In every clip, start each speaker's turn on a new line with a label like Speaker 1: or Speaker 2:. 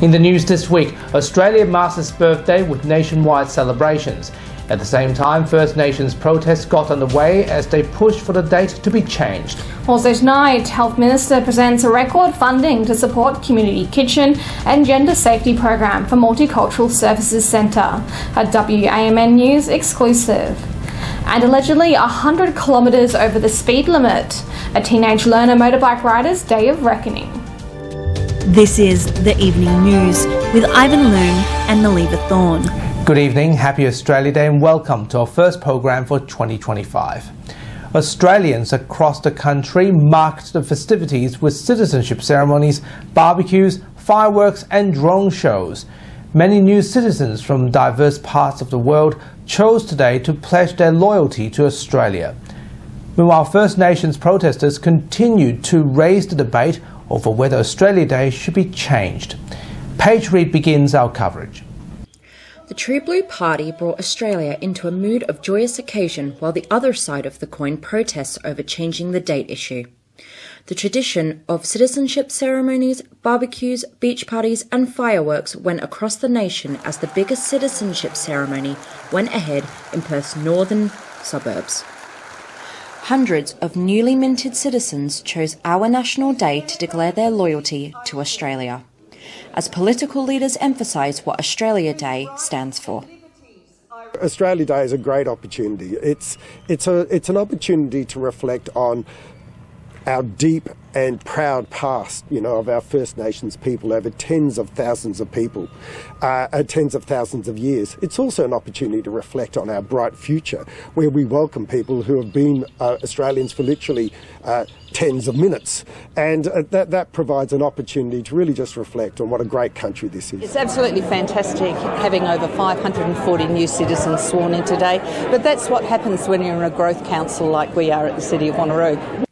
Speaker 1: In the news this week, Australia marks its birthday with nationwide celebrations. At the same time, First Nations protests got underway as they pushed for the date to be changed.
Speaker 2: Also tonight, Health Minister presents a record funding to support Community Kitchen and Gender Safety Program for Multicultural Services Centre, a WAMN News exclusive. And allegedly 100 kilometres over the speed limit, a teenage learner motorbike rider's day of reckoning.
Speaker 3: This is The Evening News with Ivan Loom and Naliva Thorne.
Speaker 1: Good evening, happy Australia Day and welcome to our first program for 2025. Australians across the country marked the festivities with citizenship ceremonies, barbecues, fireworks and drone shows. Many new citizens from diverse parts of the world chose today to pledge their loyalty to Australia. Meanwhile, First Nations protesters continued to raise the debate over whether Australia Day should be changed. Paige Reid begins our coverage.
Speaker 4: The True Blue Party brought Australia into a mood of joyous occasion while the other side of the coin protests over changing the date issue. The tradition of citizenship ceremonies, barbecues, beach parties and fireworks went across the nation as the biggest citizenship ceremony went ahead in Perth's northern suburbs. Hundreds of newly minted citizens chose our National Day to declare their loyalty to Australia, as political leaders emphasise what Australia Day stands for.
Speaker 5: Australia Day is a great opportunity. It's an opportunity to reflect on our deep and proud past, of our First Nations people over tens of thousands of people, tens of thousands of years. It's also an opportunity to reflect on our bright future, where we welcome people who have been Australians for literally tens of minutes. And that provides an opportunity to really just reflect on what a great country this is.
Speaker 6: It's absolutely fantastic having over 540 new citizens sworn in today, but that's what happens when you're in a growth council like we are at the City of Wanneroo.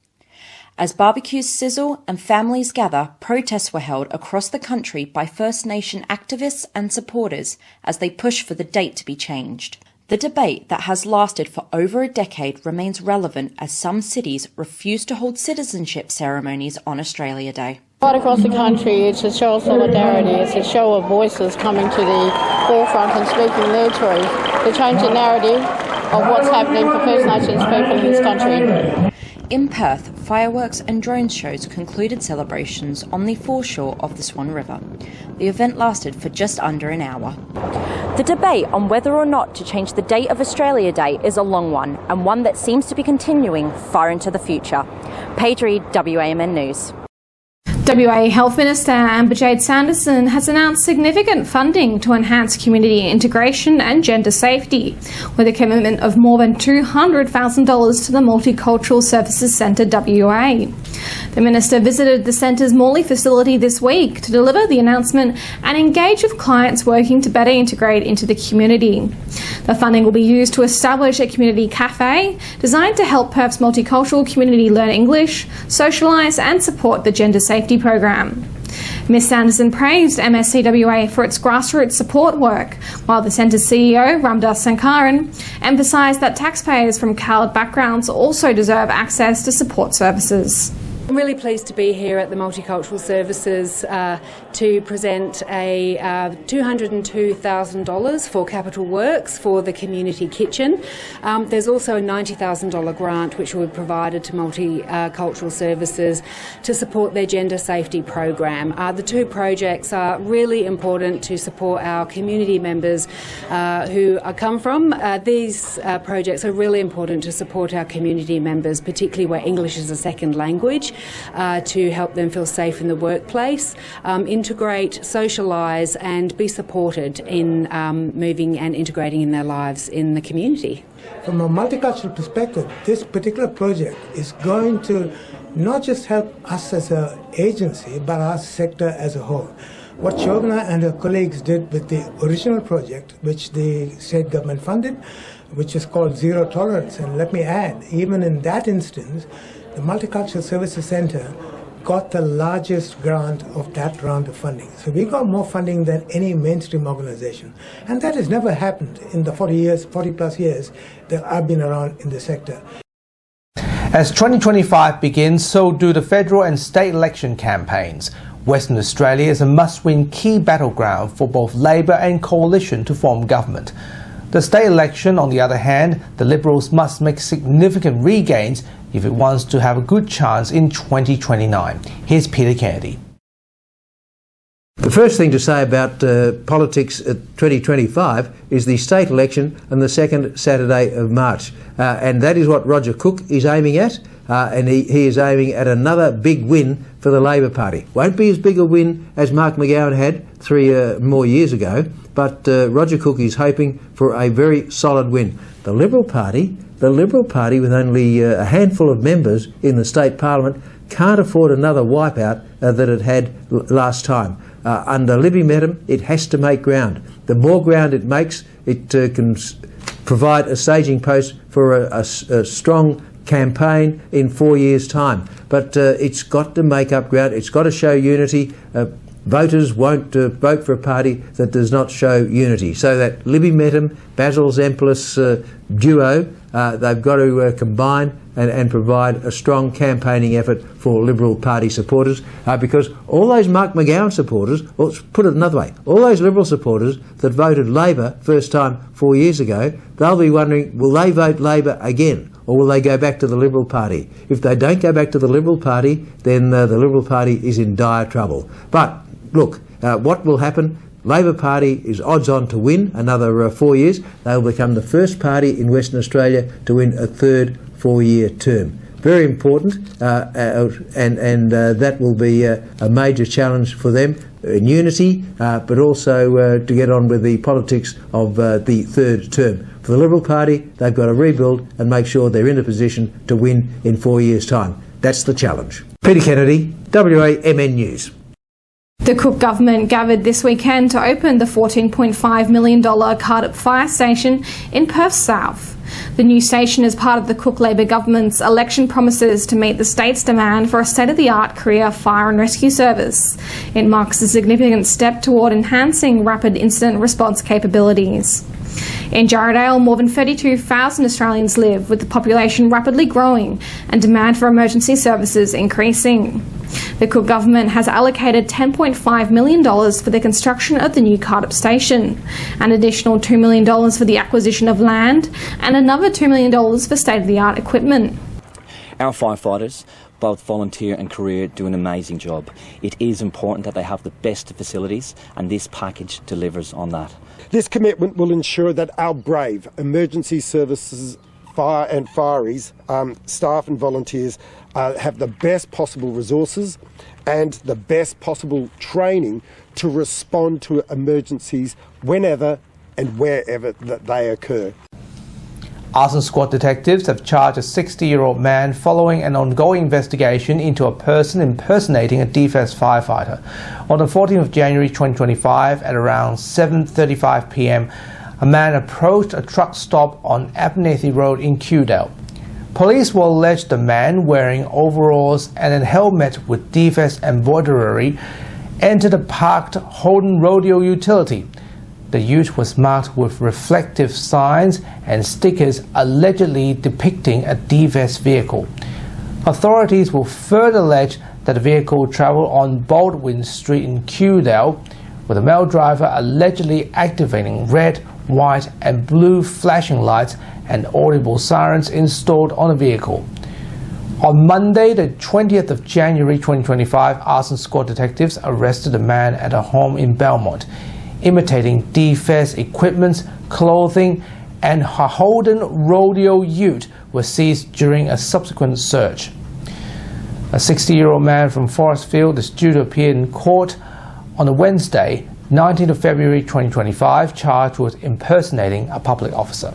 Speaker 4: As barbecues sizzle and families gather, protests were held across the country by First Nation activists and supporters as they push for the date to be changed. The debate that has lasted for over a decade remains relevant as some cities refuse to hold citizenship ceremonies on Australia Day.
Speaker 7: Right across the country, it's a show of solidarity, it's a show of voices coming to the forefront and speaking their truth to change the narrative of what's happening for First Nations people in this country.
Speaker 4: In Perth, fireworks and drone shows concluded celebrations on the foreshore of the Swan River. The event lasted for just under an hour. The debate on whether or not to change the date of Australia Day is a long one, and one that seems to be continuing far into the future. Paige Reid, WAMN News.
Speaker 2: WA Health Minister Amber Sanderson has announced significant funding to enhance community integration and gender safety, with a commitment of more than $200,000 to the Multicultural Services Centre WA. The Minister visited the Centre's Morley facility this week to deliver the announcement and engage with clients working to better integrate into the community. The funding will be used to establish a community cafe designed to help Perth's multicultural community learn English, socialise and support the gender safety program. Ms Sanderson praised MSCWA for its grassroots support work, while the Centre's CEO, Ramdas Sankaran, emphasised that taxpayers from coloured backgrounds also deserve access to support services.
Speaker 8: I'm really pleased to be here at the Multicultural Services to present a $202,000 for capital works for the community kitchen. There's also a $90,000 grant which will be provided to Multicultural Services to support their gender safety program. The two projects are really important to support our community members who come from. These projects are really important to support our community members, particularly where English is a second language. To help them feel safe in the workplace, integrate, socialise and be supported in moving and integrating in their lives in the community.
Speaker 9: From a multicultural perspective, this particular project is going to not just help us as an agency, but our sector as a whole. What Shobana and her colleagues did with the original project, which the state government funded, which is called Zero Tolerance, and let me add, even in that instance, the Multicultural Services Centre got the largest grant of that round of funding. So we got more funding than any mainstream organisation. And that has never happened in the 40 plus years that I've been around in the sector.
Speaker 1: As 2025 begins, so do the federal and state election campaigns. Western Australia is a must-win key battleground for both Labor and Coalition to form government. The state election, on the other hand, the Liberals must make significant regains if it wants to have a good chance in 2029. Here's Peter Kennedy.
Speaker 10: The first thing to say about politics at 2025 is the state election on the second Saturday of March. And that is what Roger Cook is aiming at. And he is aiming at another big win for the Labor Party. Won't be as big a win as Mark McGowan had 3 more years ago, but Roger Cook is hoping for a very solid win. The Liberal Party with only a handful of members in the state parliament can't afford another wipeout that it had last time. Under Libby Medham, it has to make ground. The more ground it makes, it can provide a staging post for a strong campaign in 4 years' time. But it's got to make up ground. It's got to show unity. Voters won't vote for a party that does not show unity. So that Libby Medham, Basil Zempilas duo, they've got to combine and provide a strong campaigning effort for Liberal Party supporters, because all those Mark McGowan supporters, or put it another way, all those Liberal supporters that voted Labor first time 4 years ago, they'll be wondering, will they vote Labor again, or will they go back to the Liberal Party? If they don't go back to the Liberal Party, then the Liberal Party is in dire trouble. But look, what will happen? Labor Party is odds on to win another 4 years. They'll become the first party in Western Australia to win a third 4-year term. Very important, and that will be a major challenge for them in unity, but also to get on with the politics of the third term. For the Liberal Party, they've got to rebuild and make sure they're in a position to win in 4 years' time. That's the challenge. Peter Kennedy, WAMN News.
Speaker 2: The Cook government gathered this weekend to open the $14.5 million Cardup Fire Station in Perth South. The new station is part of the Cook Labor government's election promises to meet the state's demand for a state-of-the-art career fire and rescue service. It marks a significant step toward enhancing rapid incident response capabilities. In Jarradale, more than 32,000 Australians live, with the population rapidly growing and demand for emergency services increasing. The Cook government has allocated $10.5 million for the construction of the new Cardup station, an additional $2 million for the acquisition of land, and another $2 million for state-of-the-art equipment.
Speaker 11: Our firefighters, both volunteer and career, do an amazing job. It is important that they have the best facilities, and this package delivers on that.
Speaker 5: This commitment will ensure that our brave emergency services, fire and fireys, staff and volunteers have the best possible resources and the best possible training to respond to emergencies whenever and wherever that they occur.
Speaker 1: Arson squad detectives have charged a 60-year-old man following an ongoing investigation into a person impersonating a DFS firefighter. On the 14th of January 2025 at around 7:35 p.m, a man approached a truck stop on Abernethy Road in Kewdale. Police will allege the man, wearing overalls and a helmet with DFS embroidery, entered a parked Holden Rodeo utility. The ute was marked with reflective signs and stickers allegedly depicting a DFS vehicle. Authorities will further allege that the vehicle travelled on Baldwin Street in Kewdale, with a male driver allegedly activating red, white and blue flashing lights and audible sirens installed on the vehicle. On Monday, the 20th of January 2025, arson squad detectives arrested a man at a home in Belmont, imitating DFS equipment, clothing and a Holden Rodeo ute were seized during a subsequent search. A 60-year-old man from Forestfield is due to appear in court on a Wednesday, 19th of February 2025, charged with impersonating a public officer.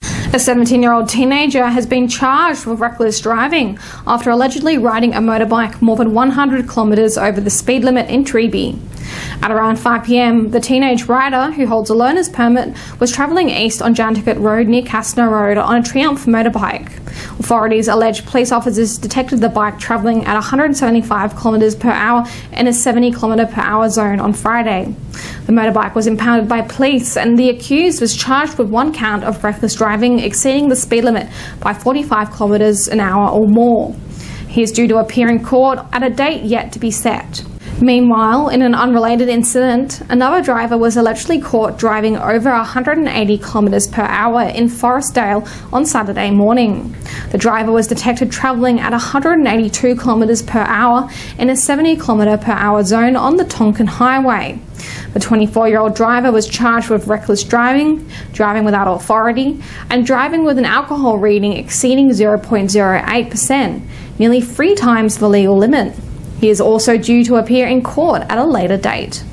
Speaker 2: A 17-year-old teenager has been charged with reckless driving after allegedly riding a motorbike more than 100 kilometres over the speed limit in Treeby. At around 5 p.m, the teenage rider, who holds a learner's permit, was travelling east on Janticut Road near Castner Road on a Triumph motorbike. Authorities allege police officers detected the bike travelling at 175 km per hour in a 70 km per hour zone on Friday. The motorbike was impounded by police, and the accused was charged with one count of reckless driving exceeding the speed limit by 45 km an hour or more. He is due to appear in court at a date yet to be set. Meanwhile, in an unrelated incident, another driver was allegedly caught driving over 180 km per hour in Forestdale on Saturday morning. The driver was detected travelling at 182 km per hour in a 70 km per hour zone on the Tonkin Highway. The 24-year-old driver was charged with reckless driving, driving without authority, and driving with an alcohol reading exceeding 0.08%, nearly 3 times the legal limit. He is also due to appear in court at a later date.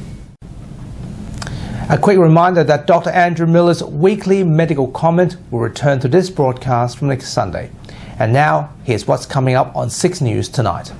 Speaker 1: A quick reminder that Dr. Andrew Miller's weekly medical comment will return to this broadcast from next Sunday. And now, here's what's coming up on 6 News tonight.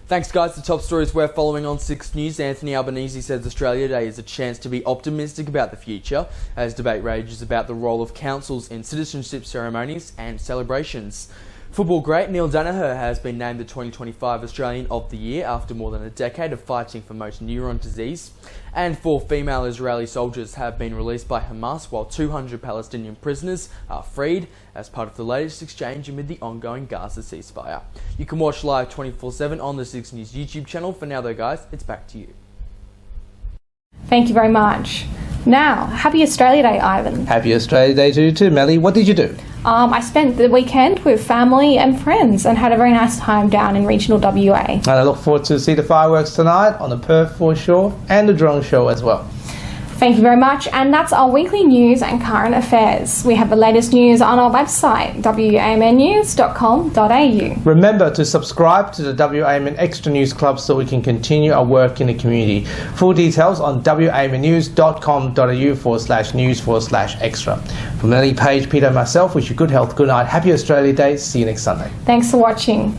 Speaker 12: Thanks guys, the top stories we're following on 6 News. Anthony Albanese says Australia Day is a chance to be optimistic about the future as debate rages about the role of councils in citizenship ceremonies and celebrations. Football great Neil Danaher has been named the 2025 Australian of the Year after more than a decade of fighting for motor neuron disease. And 4 female Israeli soldiers have been released by Hamas while 200 Palestinian prisoners are freed as part of the latest exchange amid the ongoing Gaza ceasefire. You can watch live 24/7 on the 6 News YouTube channel. For now though guys, it's back to you.
Speaker 2: Thank you very much. Now, happy Australia Day, Ivan.
Speaker 1: Happy Australia Day to you too, Melly. What did you do?
Speaker 2: I spent the weekend with family and friends and had a very nice time down in regional WA.
Speaker 1: And I look forward to see the fireworks tonight on the Perth foreshore and the drone show as well.
Speaker 2: Thank you very much, and that's our weekly news and current affairs. We have the latest news on our website, wamnnews.com.au.
Speaker 1: Remember to subscribe to the WAMN Extra News Club so we can continue our work in the community. Full details on wamnnews.com.au/news/extra. From Melly, Page, Peter and myself, wish you good health, good night, happy Australia Day, see you next Sunday.
Speaker 2: Thanks for watching.